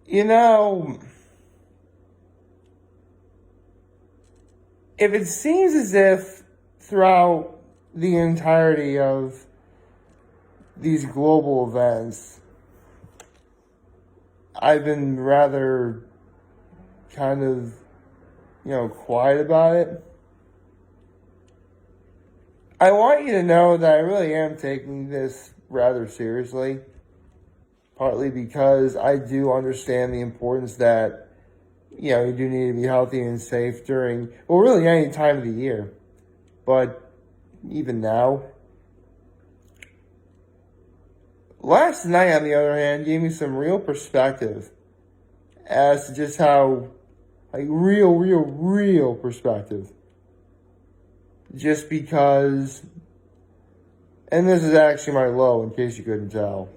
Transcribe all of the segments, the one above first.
You know, if it seems as if throughout the entirety of these global events, I've been rather kind of, quiet about it, I want you to know that I really am taking this rather seriously, partly because I do understand the importance that, you do need to be healthy and safe during, well, really any time of the year. But even now, last night, on the other hand, gave me some real perspective as to just how, like, real perspective. Just because, and this is actually my low in case you couldn't tell.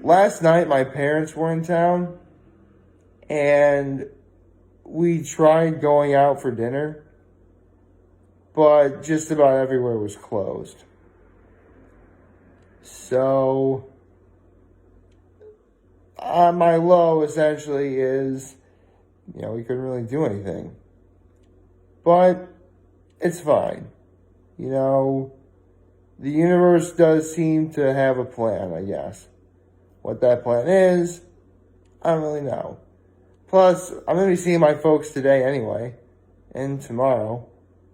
Last night, my parents were in town, and we tried going out for dinner, but just about everywhere was closed. So, my low essentially is, we couldn't really do anything. But it's fine. The universe does seem to have a plan, I guess. What that plan is, I don't really know. Plus, I'm going to be seeing my folks today anyway, and tomorrow,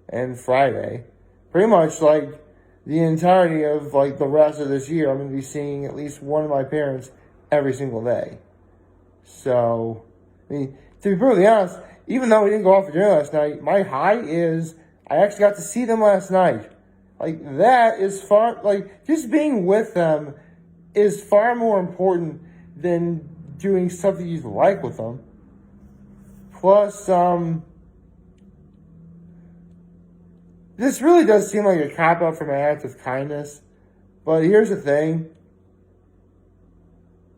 and Friday. Pretty much like the entirety of like the rest of this year, I'm going to be seeing at least one of my parents every single day. So, I mean, to be brutally honest, even though we didn't go out for dinner last night, my high is I actually got to see them last night. Like, that is far, like, just being with them is far more important than doing something you like with them. Plus, this really does seem like a cop-out for my act of kindness. But here's the thing.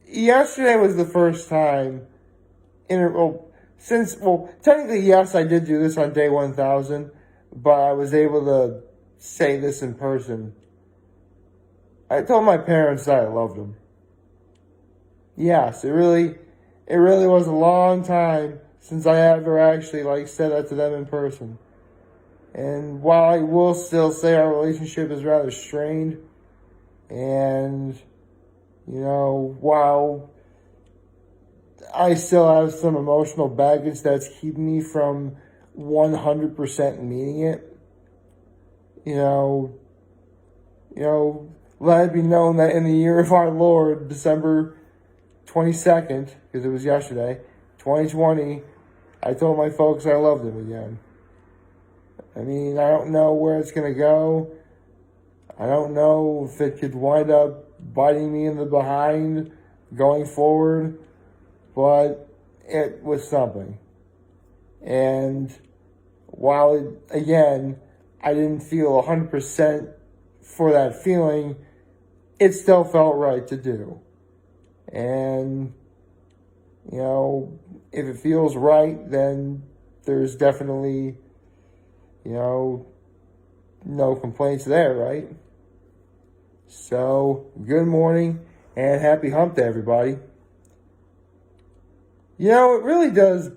Yesterday was the first time technically, yes, I did do this on day 1000, but I was able to say this in person. I told my parents that I loved them. Yes, it really was a long time since I ever actually, said that to them in person. And while I will still say our relationship is rather strained, and, while I still have some emotional baggage that's keeping me from 100% meaning it. Let it be known that in the year of our Lord, December 22nd, because it was yesterday, 2020, I told my folks I loved them again. I mean, I don't know where it's going to go. I don't know if it could wind up biting me in the behind going forward. But it was something. And while, I didn't feel 100% for that feeling, it still felt right to do. And, if it feels right, then there's definitely, no complaints there, right? So, good morning and happy hump day, everybody. It really does.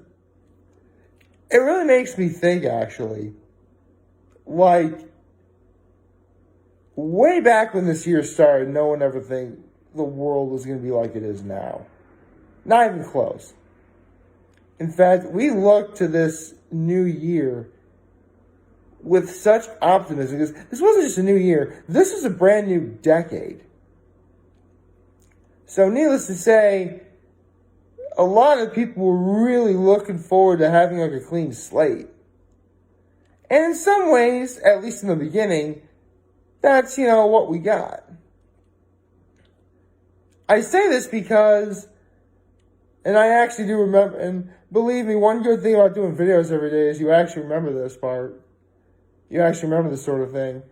It really makes me think, actually. Like, way back when this year started, no one ever think the world was going to be like it is now. Not even close. In fact, we look to this new year with such optimism, because this wasn't just a new year. This is a brand new decade. So, needless to say, a lot of people were really looking forward to having a clean slate. And in some ways, at least in the beginning, that's, what we got. I say this because, and I actually do remember, and believe me, one good thing about doing videos every day is you actually remember this part. You actually remember this sort of thing.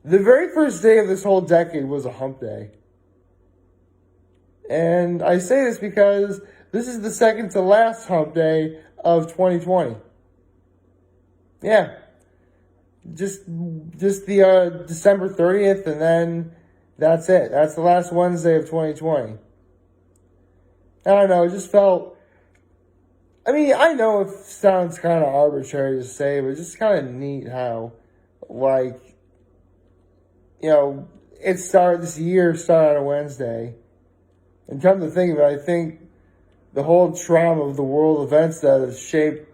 The very first day of this whole decade was a hump day. And I say this because this is the second to last hump day of 2020. Yeah. Just the December 30th, and then that's it. That's the last Wednesday of 2020. I don't know, it just felt, I mean, I know it sounds kind of arbitrary to say, but it's just kind of neat how, like, this year started on a Wednesday. And come to think of it, I think the whole trauma of the world events that have shaped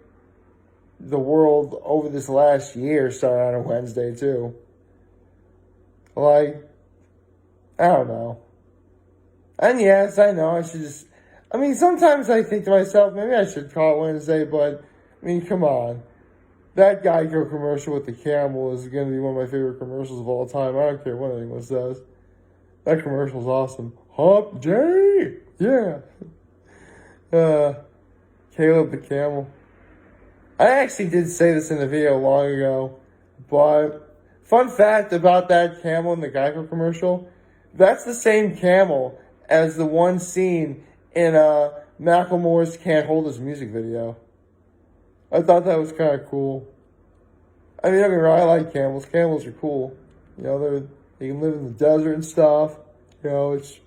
the world over this last year started on a Wednesday, too. Like, I don't know. And yes, I know, sometimes I think to myself, maybe I should call it Wednesday, but, come on. That Geico commercial with the camel is going to be one of my favorite commercials of all time. I don't care what anyone says. That commercial's awesome. Hump Day! Yeah. Caleb the camel. I actually did say this in a video long ago, but fun fact about that camel in the Geico commercial, that's the same camel as the one seen in Macklemore's Can't Hold Us music video. I thought that was kind of cool. I mean, don't get me wrong, I like camels. Camels are cool. They can live in the desert and stuff. It's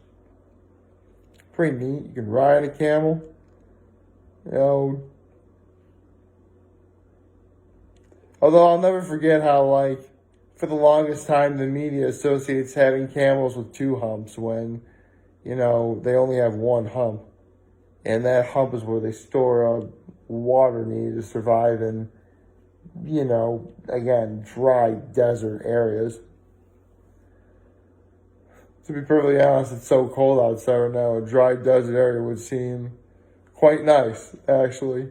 pretty neat. You can ride a camel. Although I'll never forget how, for the longest time, the media associates having camels with two humps when, they only have one hump. And that hump is where they store water needed to survive in, again, dry desert areas. To be perfectly honest, it's so cold outside right now, a dry desert area would seem quite nice, actually.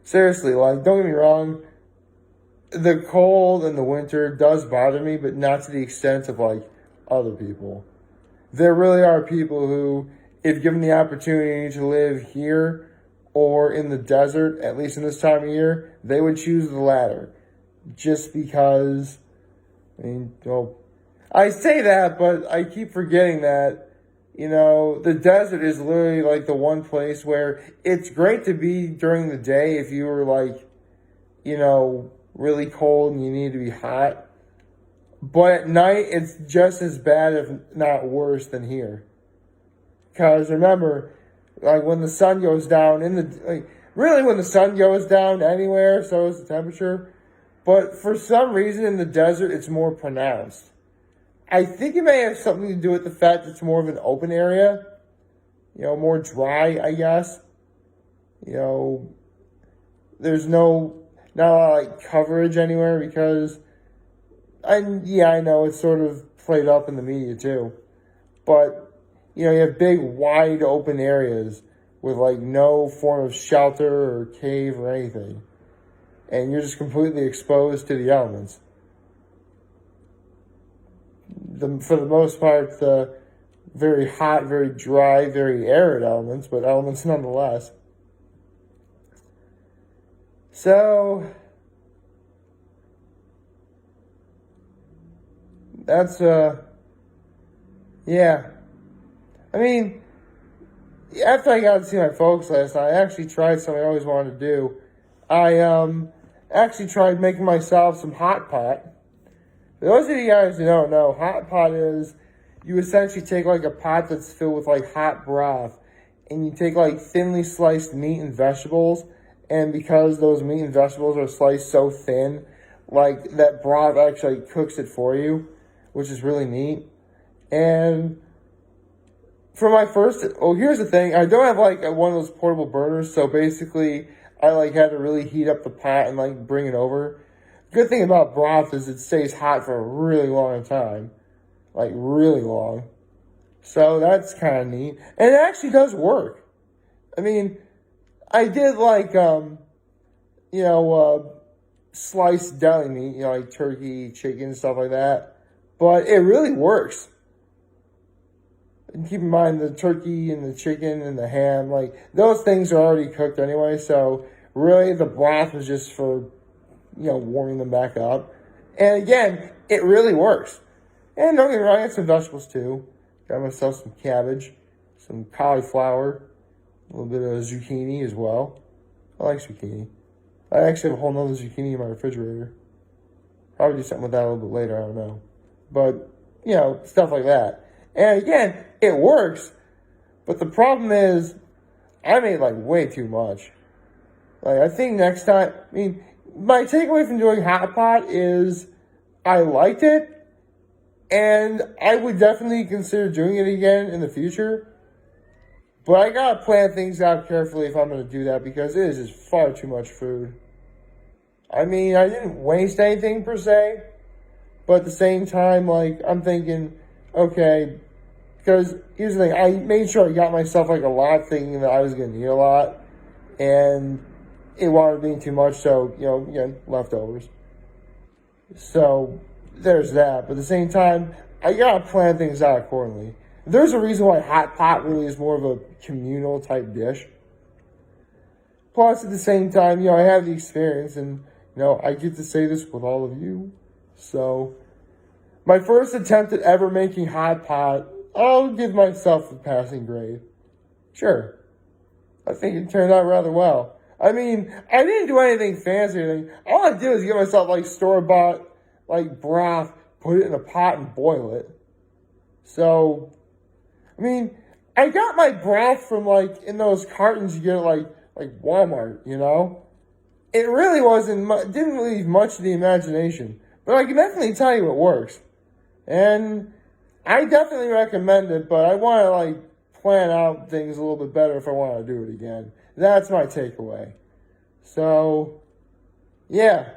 Seriously, don't get me wrong, the cold and the winter does bother me, but not to the extent of, other people. There really are people who, if given the opportunity to live here or in the desert, at least in this time of year, they would choose the latter. Just because, I say that, but I keep forgetting that, the desert is literally the one place where it's great to be during the day if you were really cold and you need to be hot. But at night, it's just as bad, if not worse, than here. Because remember, when the sun goes down when the sun goes down anywhere, so is the temperature. But for some reason in the desert, it's more pronounced. I think it may have something to do with the fact that it's more of an open area. More dry, I guess. There's not a lot of coverage anywhere because, I know it's sort of played up in the media too. But, you have big, wide open areas with no form of shelter or cave or anything. And you're just completely exposed to the elements. For the most part, the very hot, very dry, very arid elements, but elements nonetheless. So, that's, yeah. After I got to see my folks last night, I actually tried something I always wanted to do. I, actually tried making myself some hot pot. For those of you guys who don't know, hot pot is, you essentially take a pot that's filled with hot broth, and you take thinly sliced meat and vegetables, and because those meat and vegetables are sliced so thin, that broth actually cooks it for you, which is really neat. And for my here's the thing, I don't have one of those portable burners, so basically I had to really heat up the pot and bring it over. Good thing about broth is it stays hot for a really long time. Really long. So that's kind of neat. And it actually does work. I did sliced deli meat, turkey, chicken, stuff like that. But it really works. And keep in mind the turkey and the chicken and the ham, those things are already cooked anyway. So really the broth was just for warming them back up. And again, it really works. And don't get me wrong, I had some vegetables too. Got myself some cabbage, some cauliflower, a little bit of zucchini as well. I like zucchini. I actually have a whole nother zucchini in my refrigerator. Probably do something with that a little bit later, I don't know. But, stuff like that. And again, it works. But the problem is, I made like way too much. Like, I think next time, I mean, my takeaway from doing Hot Pot is I liked it, and I would definitely consider doing it again in the future. But I gotta plan things out carefully if I'm gonna do that because it is just far too much food. I mean, I didn't waste anything per se, but at the same time, like, I'm thinking, okay, because here's the thing, I made sure I got myself like a lot thinking that I was gonna eat a lot, and it wound up being too much, so, again, leftovers. So, there's that. But at the same time, I gotta plan things out accordingly. There's a reason why hot pot really is more of a communal type dish. Plus, at the same time, I have the experience, and, I get to say this with all of you. So, my first attempt at ever making hot pot, I'll give myself a passing grade. Sure. I think it turned out rather well. I mean, I didn't do anything fancy or anything. All I did was get myself, like, store-bought, like, broth, put it in a pot and boil it. So, I mean, I got my broth from, like, in those cartons you get at, like Walmart, It really didn't leave much to the imagination. But I can definitely tell you it works. And I definitely recommend it, but I want to, like, plan out things a little bit better if I want to do it again. That's my takeaway. So, yeah.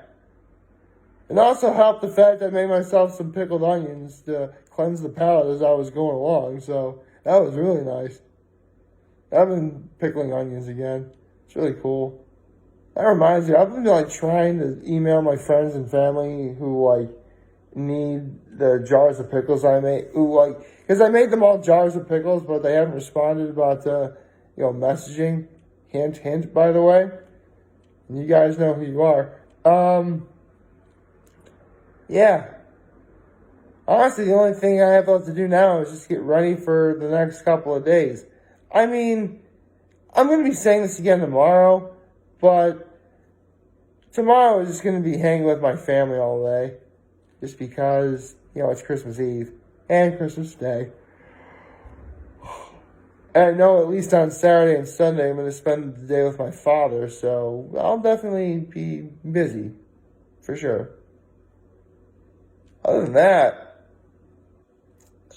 It also helped the fact that I made myself some pickled onions to cleanse the palate as I was going along. So, that was really nice. I've been pickling onions again. It's really cool. That reminds me, I've been, like, trying to email my friends and family who, like, need the jars of pickles I made. Because I made them all jars of pickles, but they haven't responded about, messaging. Hint, hint, by the way. And you guys know who you are. Yeah. Honestly, the only thing I have left to do now is just get ready for the next couple of days. I mean, I'm going to be saying this again tomorrow, but tomorrow is just going to be hanging with my family all day. Just because, it's Christmas Eve and Christmas Day. And I know at least on Saturday and Sunday I'm going to spend the day with my father, so I'll definitely be busy, for sure. Other than that,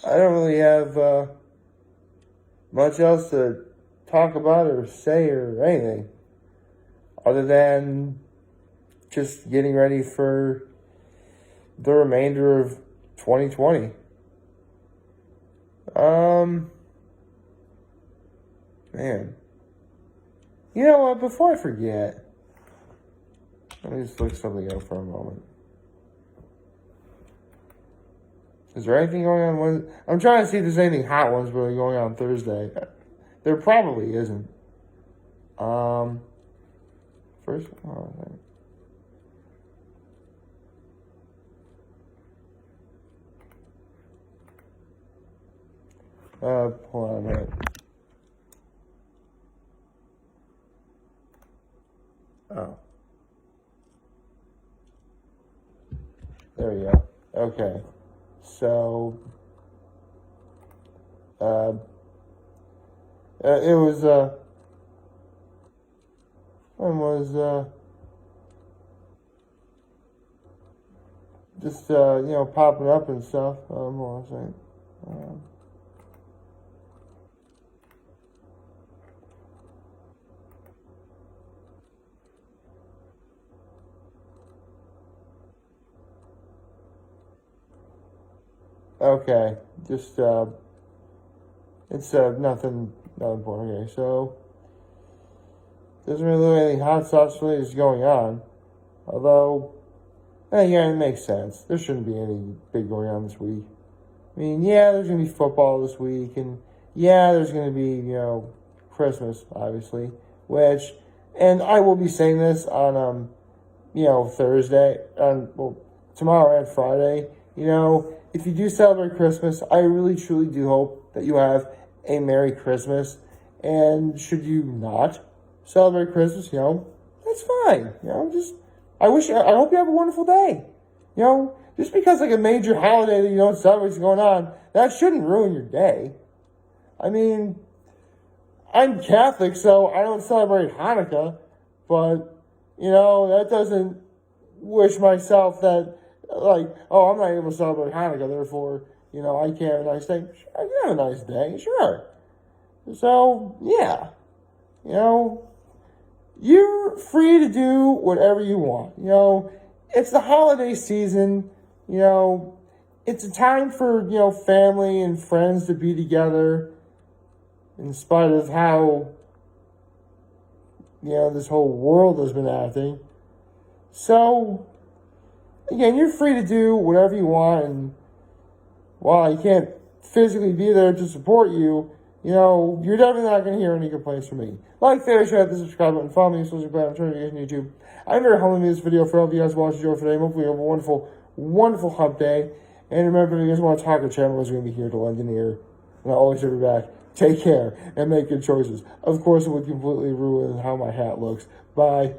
I don't really have much else to talk about or say or anything. Other than just getting ready for the remainder of 2020. Man. You know what? Before I forget, let me just look something up for a moment. Is there anything going on Wednesday? I'm trying to see if there's anything hot ones really going on Thursday. There probably isn't. First, hold on a minute. Oh. There we go. Okay. So, it was, when was, just, popping up and stuff. Hold on a second. Okay, just, it's, nothing important. Okay, so, doesn't really look anything hot sauce related is going on. Although, yeah, it makes sense. There shouldn't be any big going on this week. I mean, yeah, there's going to be football this week, and yeah, there's going to be, Christmas, obviously, and I will be saying this on, Thursday, tomorrow and Friday, if you do celebrate Christmas, I really truly do hope that you have a Merry Christmas. And should you not celebrate Christmas, that's fine. I hope you have a wonderful day. Just because like a major holiday that you don't celebrate is going on, that shouldn't ruin your day. I mean, I'm Catholic, so I don't celebrate Hanukkah, but, you know, that doesn't wish myself that, like, oh, I'm not able to celebrate Hanukkah, therefore, you know, I can't have a nice day. Sure, I can have a nice day, sure. So, yeah, you know, you're free to do whatever you want. You know, it's the holiday season, you know, it's a time for, you know, family and friends to be together in spite of how, you know, this whole world has been acting. So, again, you're free to do whatever you want, and while I can't physically be there to support you, you know, you're definitely not going to hear any complaints from me. Like, favorite, share, hit the subscribe button, follow me on social media, I'm trying to get on YouTube. I'm very humble in this video for all of you guys watching the show today. Hopefully you have a wonderful, wonderful hump day. And remember, if you guys want to talk to the channel, is going to be here to lend an ear. And I'll always have your back. Take care and make good choices. Of course, it would completely ruin how my hat looks. Bye.